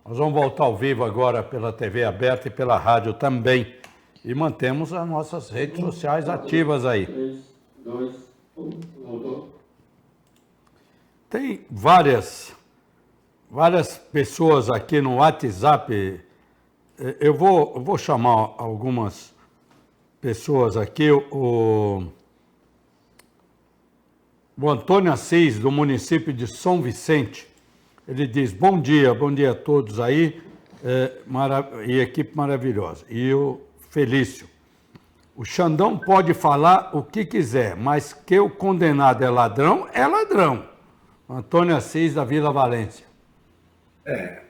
Nós vamos voltar ao vivo agora pela TV aberta e pela rádio também. E mantemos as nossas redes sociais ativas aí. 3, 2, 1, voltou. Tem várias pessoas aqui no WhatsApp. Eu vou chamar algumas pessoas aqui. O Antônio Assis, do município de São Vicente, ele diz: bom dia a todos aí, e equipe maravilhosa. E o Felício: o Xandão pode falar o que quiser, mas que o condenado é ladrão, é ladrão. Antônio Assis, da Vila Valência.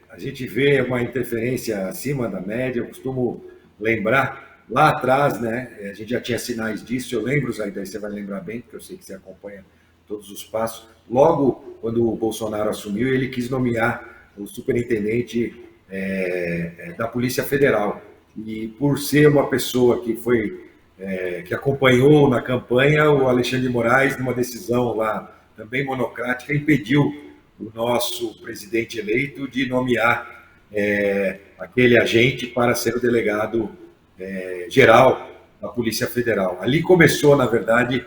A gente vê uma interferência acima da média. Eu costumo lembrar, lá atrás, né, a gente já tinha sinais disso. Eu lembro, Zaidan, você vai lembrar bem, porque eu sei que você acompanha todos os passos. Logo, quando o Bolsonaro assumiu, ele quis nomear o superintendente da Polícia Federal. E por ser uma pessoa que que acompanhou na campanha, o Alexandre de Moraes, numa decisão lá também monocrática, impediu o nosso presidente eleito de nomear aquele agente para ser o delegado geral da Polícia Federal. Ali começou, na verdade,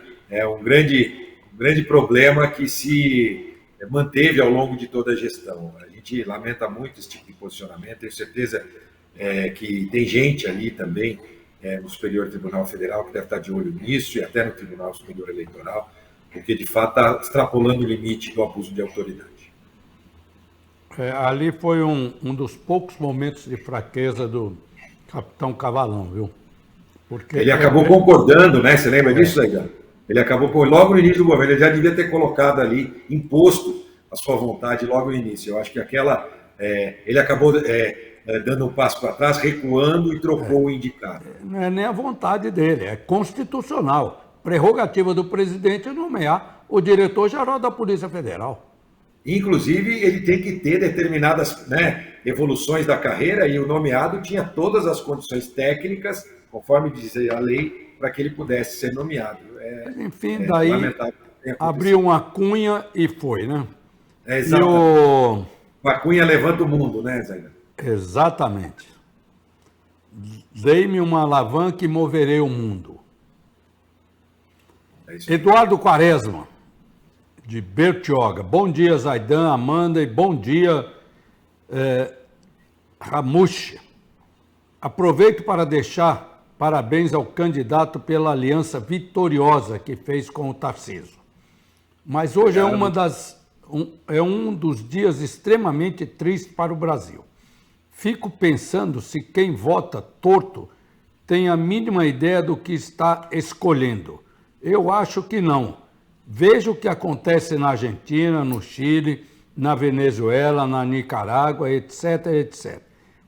um grande problema que se manteve ao longo de toda a gestão. A gente lamenta muito esse tipo de posicionamento. Tenho certeza que tem gente ali também no Superior Tribunal Federal que deve estar de olho nisso, e até no Tribunal Superior Eleitoral, porque de fato está extrapolando o limite do abuso de autoridade. Ali foi um dos poucos momentos de fraqueza do capitão Cavalão, viu? Porque ele acabou concordando, né? Você lembra disso, Zaidan? Ele acabou, logo no início do governo, ele já devia ter colocado ali, imposto a sua vontade logo no início. Eu acho que ele acabou dando um passo para trás, recuando e trocou o indicado. Não é nem a vontade dele, é constitucional. Prerrogativa do presidente é nomear o diretor-geral da Polícia Federal. Inclusive, ele tem que ter determinadas evoluções da carreira, e o nomeado tinha todas as condições técnicas, conforme dizia a lei, para que ele pudesse ser nomeado. Enfim, daí abriu uma cunha e foi, né? Exatamente. Uma cunha levanta o mundo, né, Zaidan? Exatamente. Dei-me uma alavanca e moverei o mundo. Eduardo Quaresma, de Bertioga. Bom dia, Zaidan, Amanda, e bom dia, Ramush. Aproveito para deixar parabéns ao candidato pela aliança vitoriosa que fez com o Tarcísio. Mas hoje é um dos dias extremamente tristes para o Brasil. Fico pensando se quem vota torto tem a mínima ideia do que está escolhendo. Eu acho que não. Veja o que acontece na Argentina, no Chile, na Venezuela, na Nicarágua, etc, etc.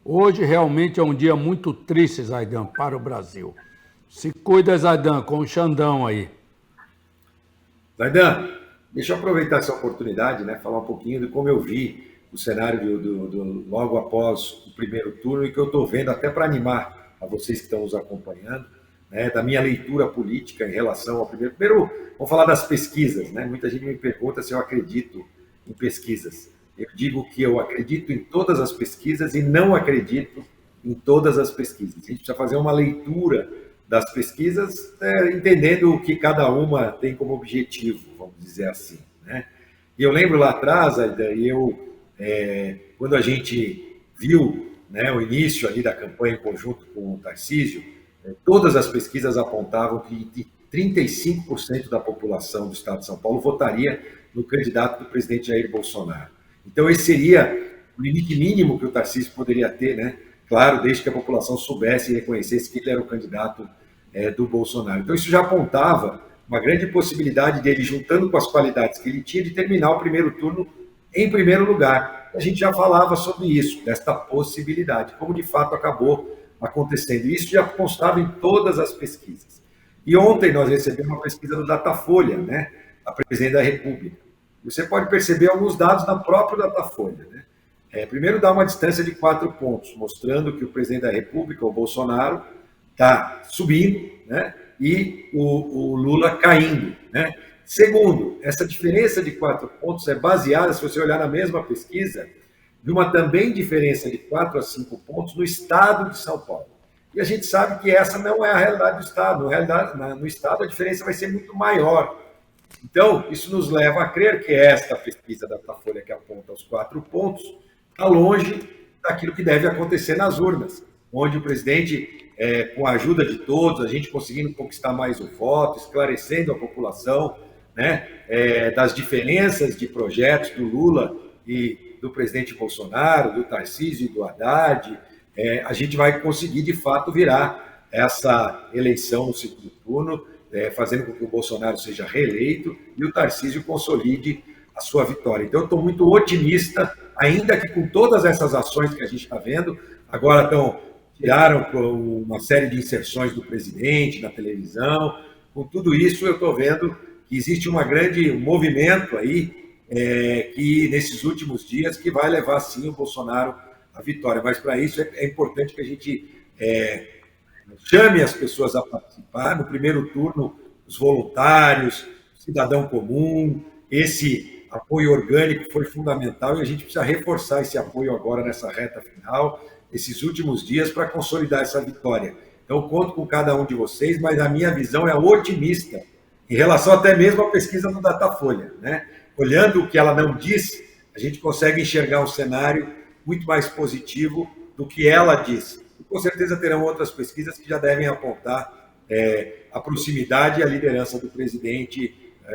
Hoje realmente é um dia muito triste, Zaidan, para o Brasil. Se cuida, Zaidan, com o Xandão aí. Zaidan, deixa eu aproveitar essa oportunidade, falar um pouquinho de como eu vi o cenário logo após o primeiro turno, e que eu estou vendo, até para animar a vocês que estão nos acompanhando, da minha leitura política em relação ao primeiro. Primeiro, vamos falar das pesquisas. Muita gente me pergunta se eu acredito em pesquisas. Eu digo que eu acredito em todas as pesquisas e não acredito em todas as pesquisas. A gente precisa fazer uma leitura das pesquisas, entendendo o que cada uma tem como objetivo, vamos dizer assim. E eu lembro lá atrás, quando a gente viu o início ali da campanha em conjunto com o Tarcísio, todas as pesquisas apontavam que 35% da população do estado de São Paulo votaria no candidato do presidente Jair Bolsonaro. Então, esse seria o limite mínimo que o Tarcísio poderia ter, claro, desde que a população soubesse e reconhecesse que ele era o candidato do Bolsonaro. Então, isso já apontava uma grande possibilidade dele, juntando com as qualidades que ele tinha, de terminar o primeiro turno em primeiro lugar. A gente já falava sobre isso, desta possibilidade, como de fato acabou acontecendo. Isso já constava em todas as pesquisas. E ontem nós recebemos uma pesquisa do Datafolha, a presidente da República. Você pode perceber alguns dados da própria Datafolha. Primeiro, dá uma distância de 4 pontos, mostrando que o presidente da República, o Bolsonaro, está subindo, e o Lula caindo. Segundo, essa diferença de 4 pontos é baseada, se você olhar na mesma pesquisa, de uma também diferença de 4 a 5 pontos no estado de São Paulo. E a gente sabe que essa não é a realidade do estado. No estado, a diferença vai ser muito maior. Então, isso nos leva a crer que esta pesquisa da Datafolha, que aponta os 4 pontos, está longe daquilo que deve acontecer nas urnas, onde o presidente, com a ajuda de todos, a gente conseguindo conquistar mais o voto, esclarecendo a população, né, das diferenças de projetos do Lula e do presidente Bolsonaro, do Tarcísio e do Haddad, a gente vai conseguir, de fato, virar essa eleição no segundo turno, fazendo com que o Bolsonaro seja reeleito e o Tarcísio consolide a sua vitória. Então, eu estou muito otimista, ainda que com todas essas ações que a gente está vendo, agora tiraram uma série de inserções do presidente na televisão, com tudo isso eu estou vendo que existe um movimento aí, que nesses últimos dias, que vai levar, sim, o Bolsonaro à vitória. Mas, para isso, é importante que a gente chame as pessoas a participar. No primeiro turno, os voluntários, o cidadão comum, esse apoio orgânico foi fundamental e a gente precisa reforçar esse apoio agora nessa reta final, esses últimos dias, para consolidar essa vitória. Então, conto com cada um de vocês, mas a minha visão é otimista, em relação até mesmo à pesquisa do Datafolha, né? Olhando o que ela não diz, a gente consegue enxergar um cenário muito mais positivo do que ela diz. E, com certeza terão outras pesquisas que já devem apontar a proximidade e a liderança do presidente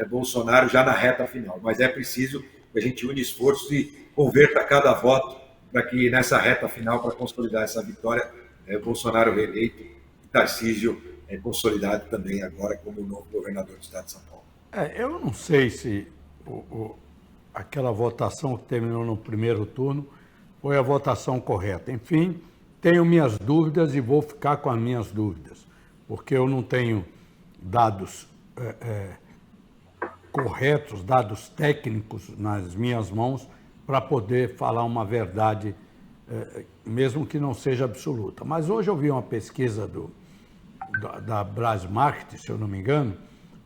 Bolsonaro já na reta final. Mas é preciso que a gente une esforços e converta cada voto para que nessa reta final, para consolidar essa vitória, Bolsonaro reeleito e Tarcísio consolidado também agora como novo governador do estado de São Paulo. Eu não sei se aquela votação que terminou no primeiro turno foi a votação correta. Enfim, tenho minhas dúvidas e vou ficar com as minhas dúvidas, porque eu não tenho dados corretos, dados técnicos nas minhas mãos para poder falar uma verdade, mesmo que não seja absoluta. Mas hoje eu vi uma pesquisa da Brasmarket, se eu não me engano,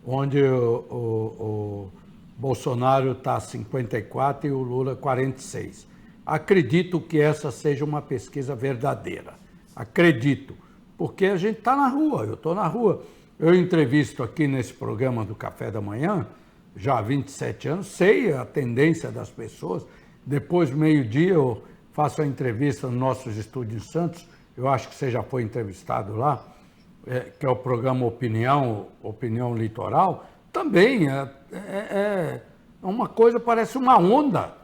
onde o Bolsonaro está 54 e o Lula 46. Acredito que essa seja uma pesquisa verdadeira. Acredito, porque a gente está na rua, eu estou na rua. Eu entrevisto aqui nesse programa do Café da Manhã, já há 27 anos, sei a tendência das pessoas. Depois, meio-dia, eu faço a entrevista nos nossos estúdios em Santos, eu acho que você já foi entrevistado lá, que é o programa Opinião Litoral, também é uma coisa, parece uma onda.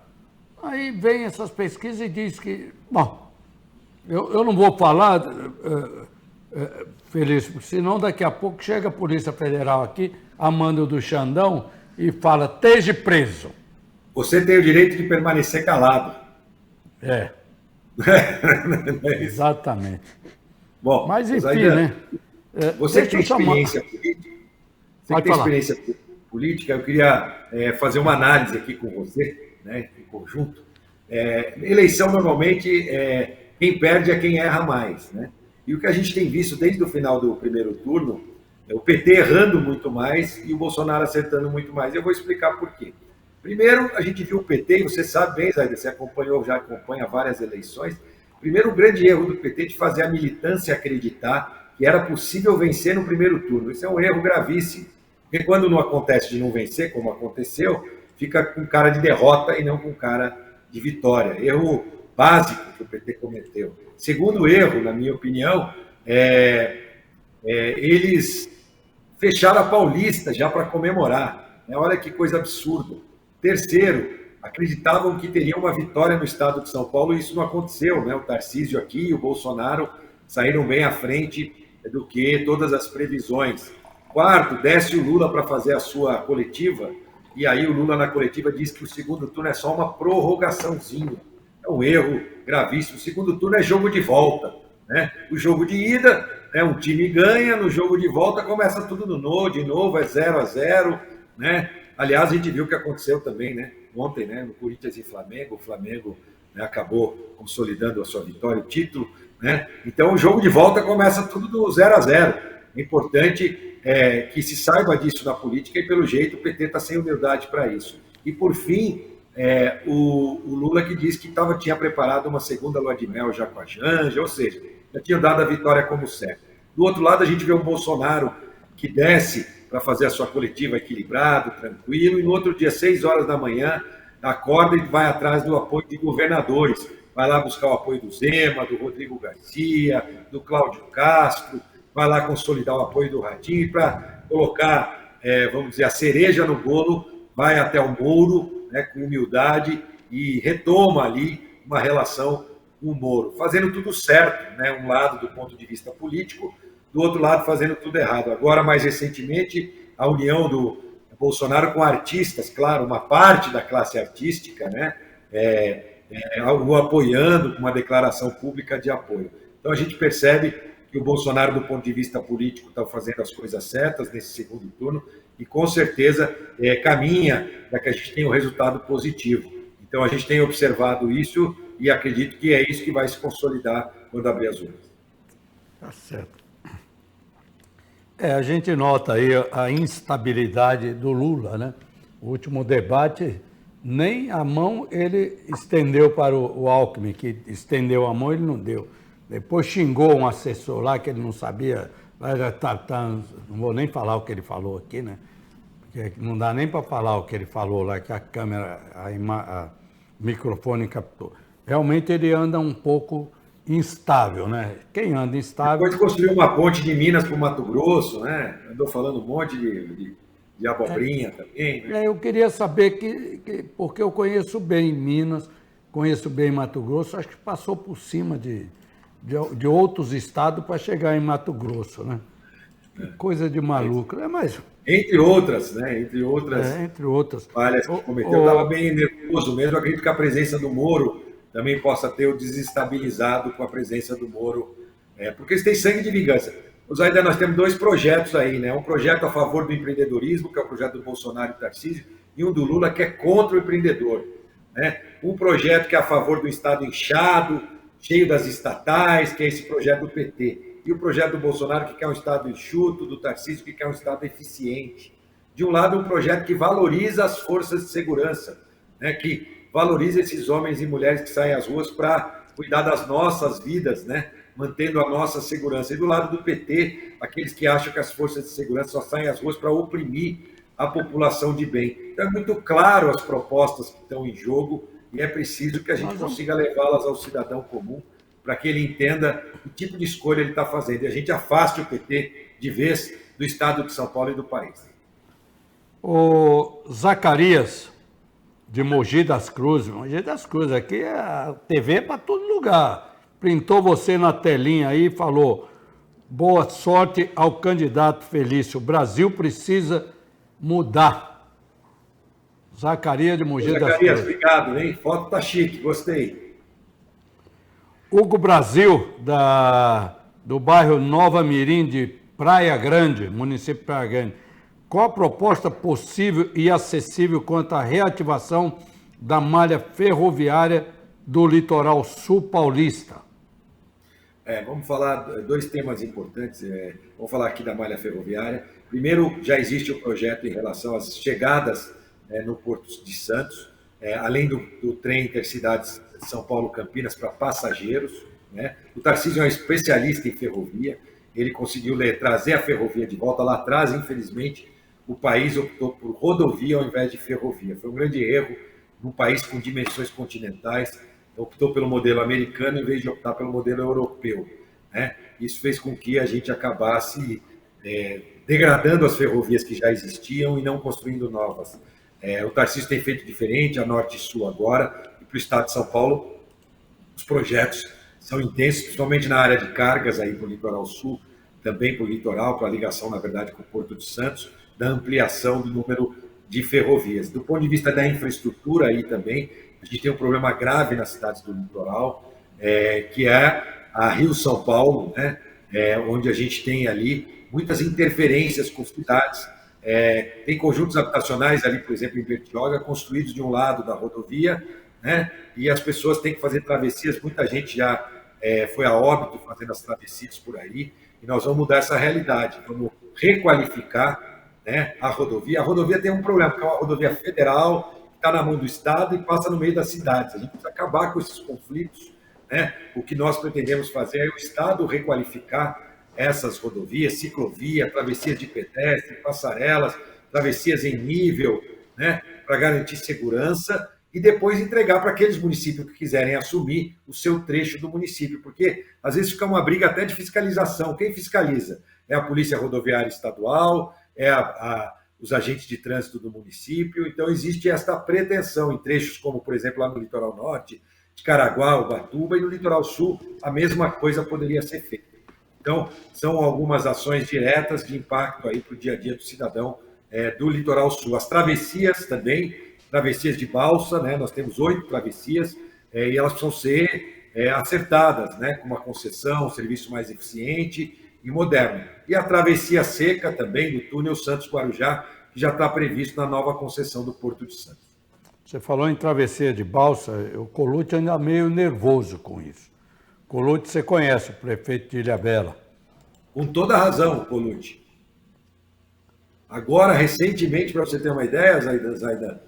Aí vem essas pesquisas e diz que... Bom, eu não vou falar, Felício, porque senão daqui a pouco chega a Polícia Federal aqui, a mando do Xandão, e fala, esteja preso. Você tem o direito de permanecer calado. Exatamente. Bom, mas enfim, né? Você que tem experiência política, eu queria fazer uma análise aqui com você, né, em conjunto. Eleição, normalmente, quem perde é quem erra mais, né? E o que a gente tem visto desde o final do primeiro turno, é o PT errando muito mais e o Bolsonaro acertando muito mais. Eu vou explicar por quê. Primeiro, a gente viu o PT, e você sabe bem, Zé, você já acompanha várias eleições. Primeiro, o grande erro do PT de fazer a militância acreditar que era possível vencer no primeiro turno. Isso é um erro gravíssimo, porque quando não acontece de não vencer, como aconteceu, fica com cara de derrota e não com cara de vitória. Erro básico que o PT cometeu. Segundo erro, na minha opinião, eles fecharam a Paulista já para comemorar. Olha que coisa absurda. Terceiro, acreditavam que teria uma vitória no estado de São Paulo e isso não aconteceu, né? O Tarcísio aqui e o Bolsonaro saíram bem à frente do que todas as previsões. Quarto, desce o Lula para fazer a sua coletiva e aí o Lula na coletiva diz que o segundo turno é só uma prorrogaçãozinha. É um erro gravíssimo. O segundo turno é jogo de volta, né? O jogo de ida, um time ganha, no jogo de volta começa tudo de novo, é 0-0, né? Aliás, a gente viu o que aconteceu também, né? Ontem, né? No Corinthians e Flamengo, o Flamengo, né, acabou consolidando a sua vitória, o título, né? Então, o jogo de volta começa tudo do 0-0. É importante que se saiba disso na política e, pelo jeito, o PT está sem humildade para isso. E, por fim, o Lula que disse que tinha preparado uma segunda lua de mel já com a Janja, ou seja, já tinha dado a vitória como certa. Do outro lado, a gente vê o Bolsonaro que desce para fazer a sua coletiva equilibrado, tranquilo, e no outro dia, 6 horas da manhã, acorda e vai atrás do apoio de governadores. Vai lá buscar o apoio do Zema, do Rodrigo Garcia, do Cláudio Castro, vai lá consolidar o apoio do Radinho para colocar, vamos dizer, a cereja no bolo, vai até o Moro, né, com humildade, e retoma ali uma relação com o Moro, fazendo tudo certo, né, um lado do ponto de vista político, do outro lado fazendo tudo errado. Agora, mais recentemente, a união do Bolsonaro com artistas, claro, uma parte da classe artística, né, o apoiando com uma declaração pública de apoio. Então, a gente percebe que o Bolsonaro, do ponto de vista político, está fazendo as coisas certas nesse segundo turno e, com certeza, caminha para que a gente tenha um resultado positivo. Então, a gente tem observado isso e acredito que é isso que vai se consolidar quando abrir as urnas. Tá certo. A gente nota aí a instabilidade do Lula, né? O último debate, nem a mão ele estendeu para o Alckmin, que estendeu a mão, ele não deu. Depois xingou um assessor lá que ele não sabia, não vou nem falar o que ele falou aqui, né? Porque não dá nem para falar o que ele falou lá, que a câmera, o microfone captou. Realmente ele anda um pouco instável, né? Quem anda instável... Depois construiu uma ponte de Minas para o Mato Grosso, né? Andou falando um monte de abobrinha também. Né? Eu queria saber porque eu conheço bem Minas, conheço bem Mato Grosso, acho que passou por cima de outros estados para chegar em Mato Grosso, né? Que coisa de maluco, né? Mas... Entre outras, né? Entre outras falhas que cometeu. Eu estava bem nervoso mesmo, acredito que a presença do Moro também possa ter o desestabilizado com a presença do Moro, porque eles têm sangue de vingança. Nós temos 2 projetos aí, né? Um projeto a favor do empreendedorismo, que é o projeto do Bolsonaro e Tarcísio, e um do Lula, que é contra o empreendedor. Né? Um projeto que é a favor do Estado inchado, cheio das estatais, que é esse projeto do PT. E o projeto do Bolsonaro, que quer um Estado enxuto, do Tarcísio, que quer um Estado eficiente. De um lado, um projeto que valoriza as forças de segurança, né? Que valoriza esses homens e mulheres que saem às ruas para cuidar das nossas vidas, né? Mantendo a nossa segurança. E do lado do PT, aqueles que acham que as forças de segurança só saem às ruas para oprimir a população de bem. Então, é muito claro as propostas que estão em jogo e é preciso que a gente consiga levá-las ao cidadão comum para que ele entenda que tipo de escolha ele está fazendo. E a gente afaste o PT de vez do estado de São Paulo e do país. O Zacarias, de Mogi das Cruzes. Mogi das Cruzes, aqui a TV é para todo lugar. Printou você na telinha aí e falou: boa sorte ao candidato Felício. O Brasil precisa mudar. Zacarias de Mogi das Cruzes. Zacarias, obrigado, hein? Foto tá chique, gostei. Hugo Brasil, do bairro Nova Mirim de Praia Grande, município de Praia Grande. Qual a proposta possível e acessível quanto à reativação da malha ferroviária do litoral sul paulista? Vamos falar 2 temas importantes. Vamos falar aqui da malha ferroviária. Primeiro, já existe o projeto em relação às chegadas no Porto de Santos, além do trem Intercidades São Paulo-Campinas para passageiros. Né? O Tarcísio é um especialista em ferrovia. Ele conseguiu trazer a ferrovia de volta. Lá atrás, infelizmente, o país optou por rodovia ao invés de ferrovia. Foi um grande erro num país com dimensões continentais. Optou pelo modelo americano em vez de optar pelo modelo europeu. Né? Isso fez com que a gente acabasse degradando as ferrovias que já existiam e não construindo novas. O Tarcísio tem feito diferente, a Norte e Sul agora, e para o estado de São Paulo, os projetos são intensos, principalmente na área de cargas, aí para o litoral sul, também para o litoral, para a ligação, na verdade, com o Porto de Santos, da ampliação do número de ferrovias. Do ponto de vista da infraestrutura aí também, a gente tem um problema grave nas cidades do litoral, que é a Rio-São Paulo, né? Onde a gente tem ali muitas interferências com cidades. Tem conjuntos habitacionais ali, por exemplo, em Bertioga, construídos de um lado da rodovia, né? E as pessoas têm que fazer travessias. Muita gente já foi a óbito fazendo as travessias por aí, e nós vamos mudar essa realidade. Vamos requalificar, né, a rodovia. A rodovia tem um problema, porque é uma rodovia federal, está na mão do Estado e passa no meio das cidades. A gente precisa acabar com esses conflitos, né? O que nós pretendemos fazer é o Estado requalificar essas rodovias, ciclovia, travessias de pedestre, passarelas, travessias em nível, né? Para garantir segurança e depois entregar para aqueles municípios que quiserem assumir o seu trecho do município, porque às vezes fica uma briga até de fiscalização. Quem fiscaliza? É a Polícia Rodoviária Estadual, é os agentes de trânsito do município. Então, existe esta pretensão em trechos como, por exemplo, lá no Litoral Norte, de Caraguá, Ubatuba, e no Litoral Sul, a mesma coisa poderia ser feita. Então, são algumas ações diretas de impacto aí para o dia a dia do cidadão do Litoral Sul. As travessias também, travessias de balsa, né? Nós temos 8 travessias e elas precisam ser acertadas, né? Com uma concessão, um serviço mais eficiente e moderno. E a travessia seca também do túnel Santos-Guarujá, que já está previsto na nova concessão do Porto de Santos. Você falou em travessia de balsa, o Colucci anda meio nervoso com isso. Colucci, você conhece, o prefeito de Ilhabela. Com toda a razão, Colucci. Agora, recentemente, para você ter uma ideia, Zaidan,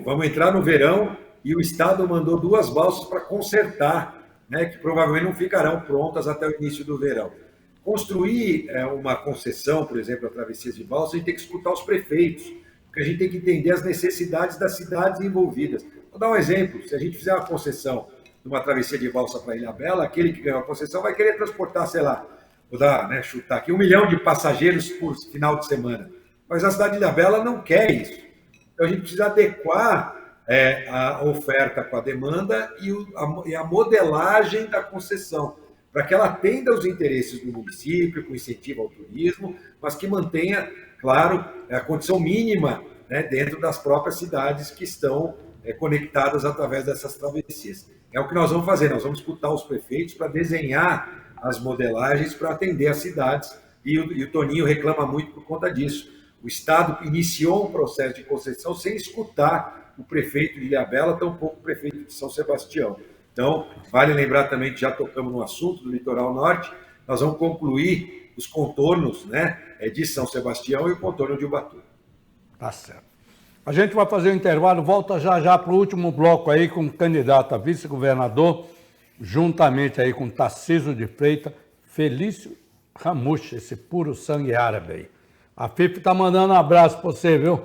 vamos entrar no verão e o Estado mandou 2 balsas para consertar, né, que provavelmente não ficarão prontas até o início do verão. Construir uma concessão, por exemplo, a travessias de balsa, a gente tem que escutar os prefeitos, porque a gente tem que entender as necessidades das cidades envolvidas. Vou dar um exemplo: se a gente fizer uma concessão de uma travessia de balsa para Ilhabela, aquele que ganhou a concessão vai querer transportar, sei lá, vou dar, né, chutar aqui, 1 milhão de passageiros por final de semana. Mas a cidade de Ilhabela não quer isso. Então a gente precisa adequar a oferta com a demanda e a modelagem da concessão, para que ela atenda aos interesses do município, com incentivo ao turismo, mas que mantenha, claro, a condição mínima, né, dentro das próprias cidades que estão conectadas através dessas travessias. É o que nós vamos fazer, nós vamos escutar os prefeitos para desenhar as modelagens para atender as cidades, e o Toninho reclama muito por conta disso. O Estado iniciou um processo de concessão sem escutar o prefeito de Ilhabela, tampouco o prefeito de São Sebastião. Então, vale lembrar também que já tocamos no assunto do Litoral Norte, nós vamos concluir os contornos, né, de São Sebastião e o contorno de Ubatuba. Tá certo. A gente vai fazer um intervalo, volta já para o último bloco aí com o candidato a vice-governador, juntamente aí com Tarcísio de Freitas, Felício Ramute, esse puro sangue árabe aí. A FIP está mandando um abraço para você, viu?